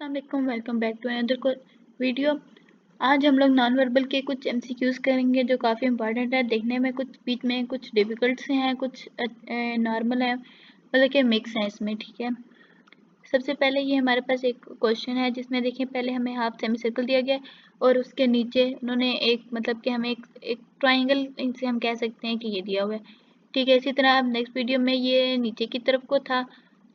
अस्सलाम welcome back to another video. आज हम लोग नॉन वर्बल के कुछ एमसीक्यूज करेंगे जो काफ़ी इंपॉर्टेंट है। देखने में कुछ बीच में कुछ डिफिकल्ट से हैं, कुछ नॉर्मल है, मतलब कि मिक्स है इसमें। ठीक है, सबसे पहले ये हमारे पास एक क्वेश्चन है जिसमें देखिए पहले हमें हाफ सेमी सर्कल दिया गया और उसके नीचे उन्होंने एक मतलब कि हमें एक ट्राइंगल, इनसे हम कह सकते हैं कि ये दिया हुआ है। ठीक है, इसी तरह अब नेक्स्ट वीडियो में ये नीचे की तरफ को था,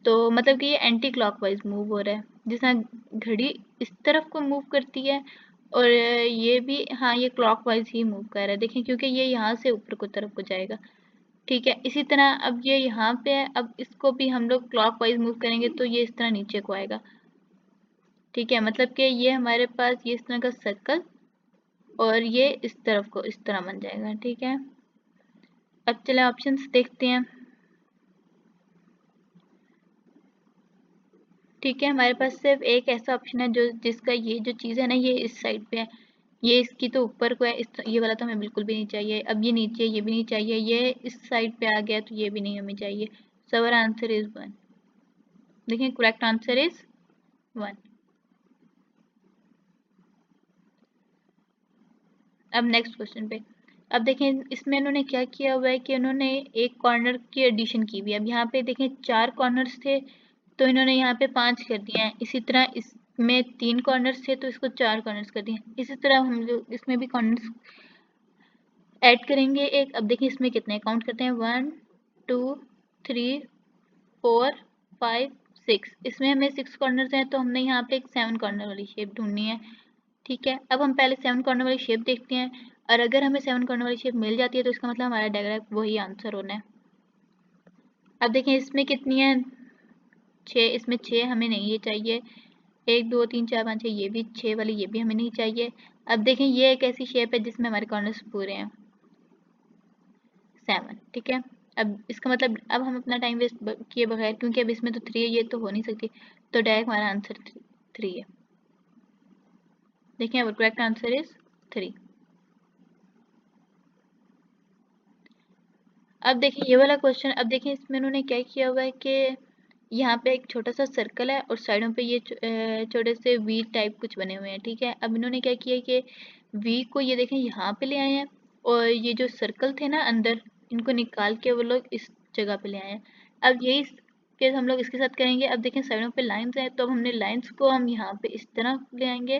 तो मतलब कि ये एंटी क्लॉकवाइज मूव हो रहा है, जिस तरह घड़ी इस तरफ को मूव करती है और ये भी, हाँ, ये क्लॉकवाइज ही मूव कर रहा है। देखें क्योंकि ये यहाँ से ऊपर को तरफ को जाएगा। ठीक है, इसी तरह अब ये यहाँ पे है, अब इसको भी हम लोग क्लॉकवाइज मूव करेंगे तो ये इस तरह नीचे को आएगा। ठीक है, मतलब कि ये हमारे पास ये इस तरह का सर्कल और ये इस तरफ को इस तरह बन जाएगा। ठीक है, अब चले ऑप्शंस देखते हैं। ठीक है, हमारे पास सिर्फ एक ऐसा ऑप्शन है जो जिसका ये जो चीज़ है ना, ये इस साइड पे है, ये इसकी तो ऊपर को है, ये वाला तो हमें बिल्कुल भी नहीं चाहिए। अब ये नीचे, ये भी नहीं चाहिए, ये इस साइड पे आ गया तो ये भी नहीं हमें चाहिए। So our answer is 1। देखें, करेक्ट आंसर इज 1। अब नेक्स्ट क्वेश्चन पे, अब देखें इसमें इन्होंने क्या किया हुआ है कि उन्होंने एक कॉर्नर की एडिशन की हुई है। अब यहाँ पे देखें 4 कॉर्नर्स थे तो इन्होंने यहाँ पे 5 कर दिए हैं। इसी तरह इसमें 3 कॉर्नर्स थे तो इसको 4 कॉर्नर्स कर दिए। इसी तरह हम लोग इसमें भी कॉर्नर्स ऐड करेंगे एक। अब देखिए इसमें कितने काउंट करते हैं, 1 2 3 4 5 6। इसमें हमें 6 कॉर्नर्स हैं तो हमने यहाँ पे एक 7 कॉर्नर वाली शेप ढूंढनी है। ठीक है, अब हम पहले 7 कॉर्नर वाली शेप देखते हैं और अगर हमें 7 कॉर्नर वाली शेप मिल जाती है तो इसका मतलब हमारा डायग्राम वही आंसर होना है। अब देखें इसमें कितनी है, 6। इसमें 6 हमें नहीं ये चाहिए, 1 2 3 4 5 6, ये भी 6 वाली ये भी हमें नहीं चाहिए। अब देखें ये एक ऐसी शेप है जिसमें हमारे कॉर्नर्स पूरे हैं, 7। ठीक है, अब इसका मतलब अब हम अपना टाइम वेस्ट किए बगैर, क्योंकि अब इसमें तो 3 है, ये तो हो नहीं सकती, तो डायरेक्ट हमारा आंसर 3 है। देखें, अब करेक्ट आंसर इज 3। अब देखिए ये वाला क्वेश्चन, अब देखिए इसमें उन्होंने क्या किया हुआ है कि यहाँ पे एक छोटा सा सर्कल है और साइडों पे ये छोटे से वी टाइप कुछ बने हुए हैं। ठीक है, अब इन्होंने क्या किया कि वी को ये देखें यहाँ पे ले आए हैं और ये जो सर्कल थे ना अंदर, इनको निकाल के वो लोग इस जगह पे ले आए हैं। अब यही केस हम लोग इसके साथ करेंगे। अब देखें साइडों पे लाइंस हैं तो अब हमने लाइंस को हम यहाँ पे इस तरह ले आएंगे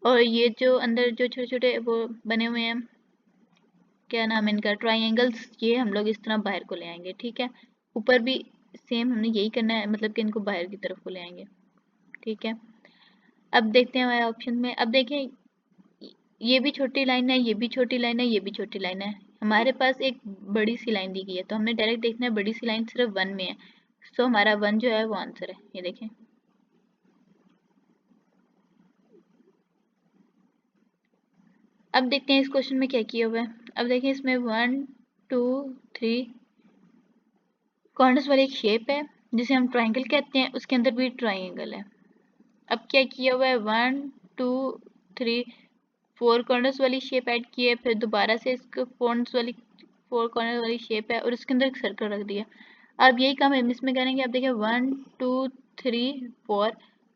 और ये जो अंदर जो छोटे छोटे वो बने हुए हैं, क्या नाम है इनका, ट्राइंगल्स, ये हम लोग इस तरह बाहर को ले आएंगे। ठीक है, ऊपर भी सेम हमने यही करना है, मतलब कि इनको बाहर की तरफ को ले आएंगे। ठीक है, अब देखते हैं हमारे ऑप्शन में। अब देखें ये भी छोटी लाइन है, ये भी छोटी लाइन है, ये भी छोटी लाइन है। हमारे पास एक बड़ी सी लाइन दी गई है तो हमने डायरेक्ट देखना है बड़ी सी लाइन सिर्फ 1 में है, सो हमारा 1 जो है वो आंसर है। ये देखें, अब देखते हैं इस क्वेश्चन में क्या किया हुआ है। अब देखें इसमें 1 2 3 कॉर्नर्स वाली एक शेप है जिसे हम ट्राइंगल कहते हैं, उसके अंदर भी ट्राइंगल है। अब क्या किया हुआ है, 1 2 3 4 कॉर्नर्स वाली शेप ऐड की है, फिर दोबारा से इसको 4 कॉर्नर वाली शेप है और उसके अंदर एक सर्कल रख दिया। अब यही काम हम इसमें करेंगे। अब देखिए 1 2 3 4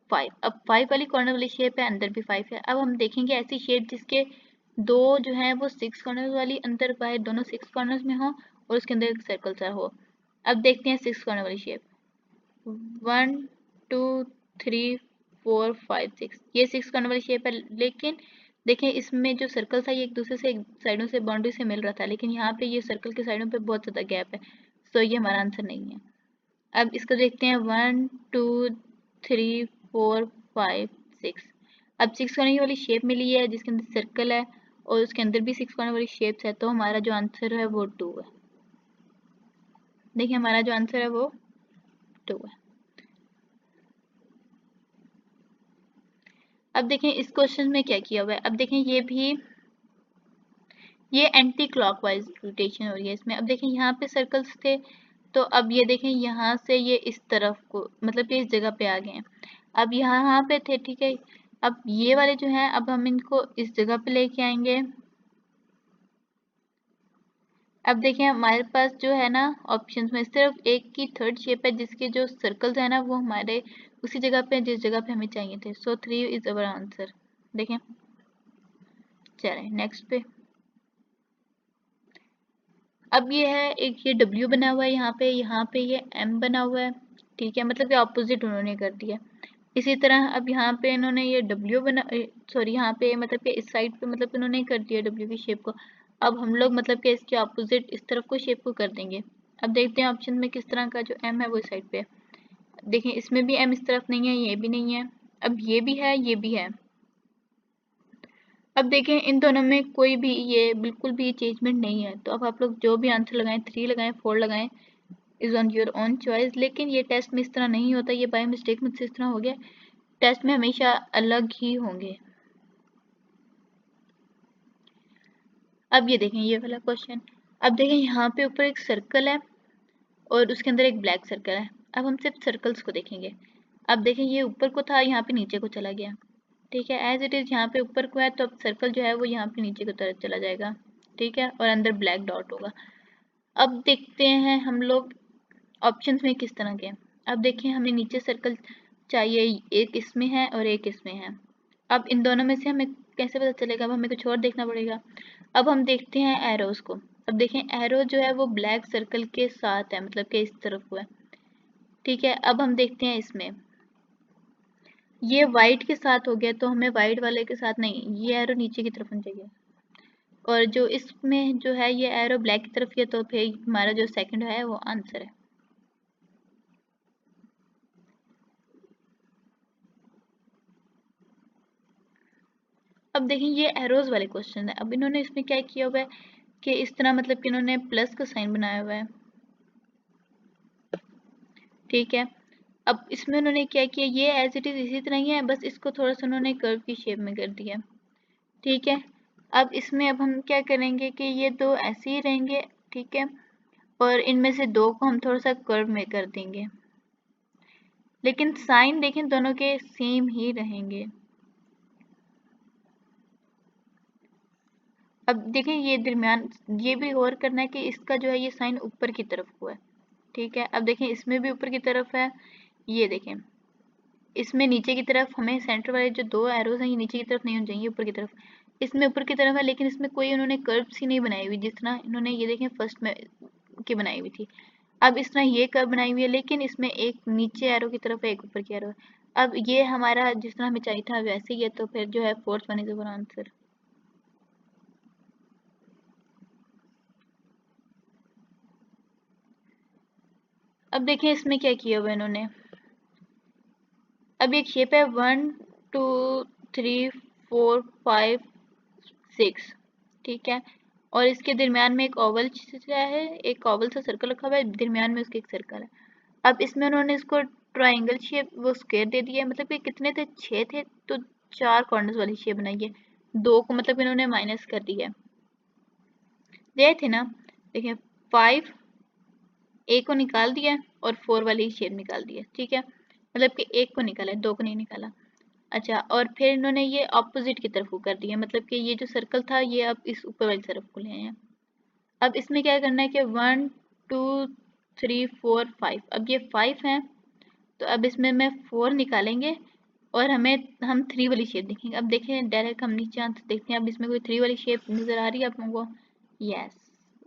5, अब 5 वाली कॉर्नर वाली शेप है, अंदर भी 5 है। अब हम देखेंगे ऐसी शेप जिसके दो जो है वो 6 कॉर्नर वाली, अंदर बाहर दोनों 6 कॉर्नर्स में हो और उसके अंदर एक सर्कल सा हो। अब देखते हैं 6 कॉर्नर वाली शेप, 1 2 3 4 5 6, ये 6 कॉर्नर वाली शेप है। लेकिन देखें इसमें जो सर्कल था ये एक दूसरे से, एक साइडों से बाउंड्री से मिल रहा था, लेकिन यहाँ पे ये सर्कल के साइडों पे बहुत ज़्यादा गैप है, तो ये हमारा आंसर नहीं है। अब इसको देखते हैं, 1 2 3 4 5 6। अब 6 कॉर्नर वाली शेप मिली है जिसके अंदर सर्कल है और उसके अंदर भी 6 कॉर्नर वाली शेप्स है, तो हमारा जो आंसर है वो 2 है। देखिए हमारा जो आंसर है वो 2 है। अब देखें इस क्वेश्चन में क्या किया हुआ है। अब देखें ये भी, ये एंटी क्लॉकवाइज रोटेशन हो रही है इसमें। अब देखें यहाँ पे सर्कल्स थे तो अब ये देखें यहाँ से ये इस तरफ को, मतलब कि इस जगह पे आ गए हैं। अब यहाँ पे थे, ठीक है, अब ये वाले जो हैं अब हम इनको इस जगह पे लेके आएंगे। अब देखिए हमारे पास जो है ना ऑप्शंस में सिर्फ एक की थर्ड शेप है जिसके जो सर्कल्स है ना वो हमारे उसी जगह पे जिस जगह पे हमें चाहिए थे। सो 3 इज अवर आंसर। देखें, चलें नेक्स्ट पे। अब ये है एक ये W बना हुआ है यहाँ पे ये M बना हुआ है, ठीक है, मतलब कि ऑपोजिट उन्होंने कर दिया। इसी तरह अब यहाँ पे इन्होंने ये W बना सॉरी यहाँ पे मतलब कि इस साइड पे मतलब इन्होंने कर दिया W की शेप को। अब हम लोग मतलब कि इसके ऑपोजिट इस तरफ को शेप को कर देंगे। अब देखते हैं ऑप्शन में किस तरह का जो M है वो इस साइड पे है। देखें इसमें भी M इस तरफ नहीं है, ये भी नहीं है, अब ये भी है, ये भी है। अब देखें इन दोनों में कोई भी ये बिल्कुल भी चेंजमेंट नहीं है, तो अब आप लोग जो भी आंसर लगाएं 3 लगाएं 4 लगाएं is on your own choice. लेकिन ये टेस्ट में इस तरह नहीं होता, ये बाय मिस्टेक मुझसे इस तरह हो गया। टेस्ट में हमेशा अलग ही होंगे। अब ये देखें ये वाला क्वेश्चन। अब देखें यहाँ पे ऊपर एक सर्कल है और उसके अंदर एक ब्लैक सर्कल है। अब हम सिर्फ सर्कल्स को देखेंगे। अब देखें ये ऊपर को था, यहाँ पे नीचे को चला गया, ठीक है। एज इट इज़ यहाँ पे ऊपर को है तो अब सर्कल जो है वो यहाँ पे नीचे की तरफ चला जाएगा, ठीक है, और अंदर ब्लैक डॉट होगा। अब देखते हैं हम लोग ऑप्शंस में किस तरह के। अब देखिए हमें नीचे सर्कल चाहिए, एक इसमें है और एक इसमें है। अब इन दोनों में से हमें कैसे पता चलेगा, अब हमें कुछ और देखना पड़ेगा। अब हम देखते हैं एरोज को। अब देखें एरो जो है वो ब्लैक सर्कल के साथ है, मतलब कि इस तरफ को है, ठीक है। अब हम देखते हैं इसमें ये वाइट के साथ हो गया, तो हमें वाइट वाले के साथ नहीं, ये एरो नीचे की तरफ होना चाहिए। और जो इसमें जो है ये एरो ब्लैक की तरफ है, तो फिर हमारा जो सेकंड है वो आंसर है। अब देखें ये एरोज वाले क्वेश्चन है। अब इन्होंने इसमें क्या किया हुआ है कि इस तरह मतलब कि इन्होंने प्लस का साइन बनाया हुआ है, ठीक है। अब इसमें उन्होंने क्या किया, ये एज इट इज इसी तरह ही है, बस इसको थोड़ा सा उन्होंने कर्व की शेप में कर दिया, ठीक है। अब इसमें अब हम क्या करेंगे कि ये दो ऐसे ही रहेंगे, ठीक है, और इनमें से दो को हम थोड़ा सा कर्व में कर देंगे, लेकिन साइन देखें दोनों के सेम ही रहेंगे। अब देखें ये दरमियान ये भी गौर करना है कि इसका जो है ये साइन ऊपर की तरफ हुआ है, ठीक है। अब देखें इसमें भी ऊपर की तरफ है, ये देखें इसमें नीचे की तरफ, हमें सेंटर वाले जो दो एरोज हैं ये नीचे की तरफ नहीं होने चाहिए, ऊपर की तरफ। इसमें ऊपर की तरफ है लेकिन इसमें कोई उन्होंने कर्व सी नहीं बनाई हुई, जिस तरह इन्होंने ये देखें फर्स्ट में की बनाई हुई थी। अब इस तरह ये कर्व बनाई हुई है, लेकिन इसमें एक नीचे एरो की तरफ है, एक ऊपर की एरो है। अब ये हमारा जिस तरह हमें चाहिए था वैसे ही है, तो फिर जो है fourth one is our answer. अब देखें इसमें क्या किया हुआ इन्होंने। अब एक शेप है 1 2 3 4 5 6, ठीक है, और इसके दरमियान में एक ओवल सा है, एक ओवल सा सर्कल रखा हुआ है, दरमियान में उसके एक सर्कल है। अब इसमें उन्होंने इसको ट्राइंगल शेप वो स्क्वायर दे दिया है, मतलब कि कितने थे 6 थे, तो 4 कॉर्नर्स वाली शेप बनाई है। 2 को मतलब इन्होंने माइनस कर दिया है, दे थे ना। देखिए 5 ए को निकाल दिया और 4 वाली शेप निकाल दिया, ठीक है, मतलब कि एक को निकाला है, 2 को नहीं निकाला। अच्छा, और फिर इन्होंने ये ऑपोजिट की तरफ को कर दिया, मतलब कि ये जो सर्कल था ये अब इस ऊपर वाली तरफ को ले आए हैं। अब इसमें क्या करना है कि 1 2 3 4 5, अब ये 5 है, तो अब इसमें मैं 4 निकालेंगे और हम 3 वाली शेप देखेंगे। अब देखें डायरेक्ट हम नीचे आंसर देखते हैं, अब इसमें कोई 3 वाली शेप नज़र आ रही है आप लोगों को? यस,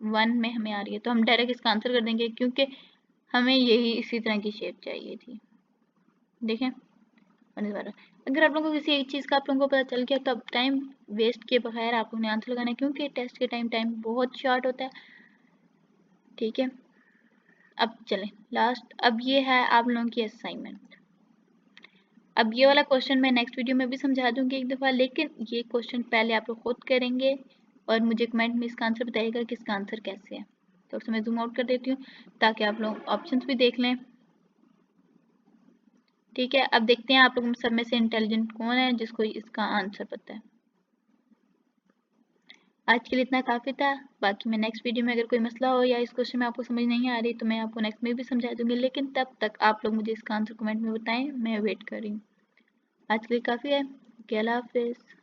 1 में हमें आ रही है, तो हम डायरेक्ट इसका आंसर कर देंगे क्योंकि हमें यही इसी तरह की शेप चाहिए थी। देखें अगर आप लोगों को किसी एक चीज़ का आप लोगों को पता चल गया तो अब टाइम वेस्ट किए बगैर आप लोगों ने आंसर लगाना है, क्योंकि टेस्ट के टाइम बहुत शॉर्ट होता है, ठीक है। अब चलें लास्ट, अब ये है आप लोगों की असाइनमेंट। अब ये वाला क्वेश्चन मैं नेक्स्ट वीडियो में भी समझा दूंगी एक दफ़ा, लेकिन ये क्वेश्चन पहले आप लोग खुद करेंगे और मुझे कमेंट में इसका आंसर बताइएगा कि इसका आंसर कैसे है। तो उसमें जूम आउट कर देती हूँ ताकि आप लोग ऑप्शंस भी देख लें, ठीक है। अब देखते हैं आप लोग सब में से इंटेलिजेंट कौन है जिसको इसका आंसर पता है। आज के लिए इतना काफ़ी था, बाकी मैं नेक्स्ट वीडियो में अगर कोई मसला हो या इस क्वेश्चन में आपको समझ नहीं आ रही तो मैं आपको नेक्स्ट में भी समझा दूंगी, लेकिन तब तक आप लोग मुझे इसका आंसर कमेंट में बताएं, मैं वेट कर रही हूँ। आज के लिए काफ़ी है, अल्लाह हाफिज़।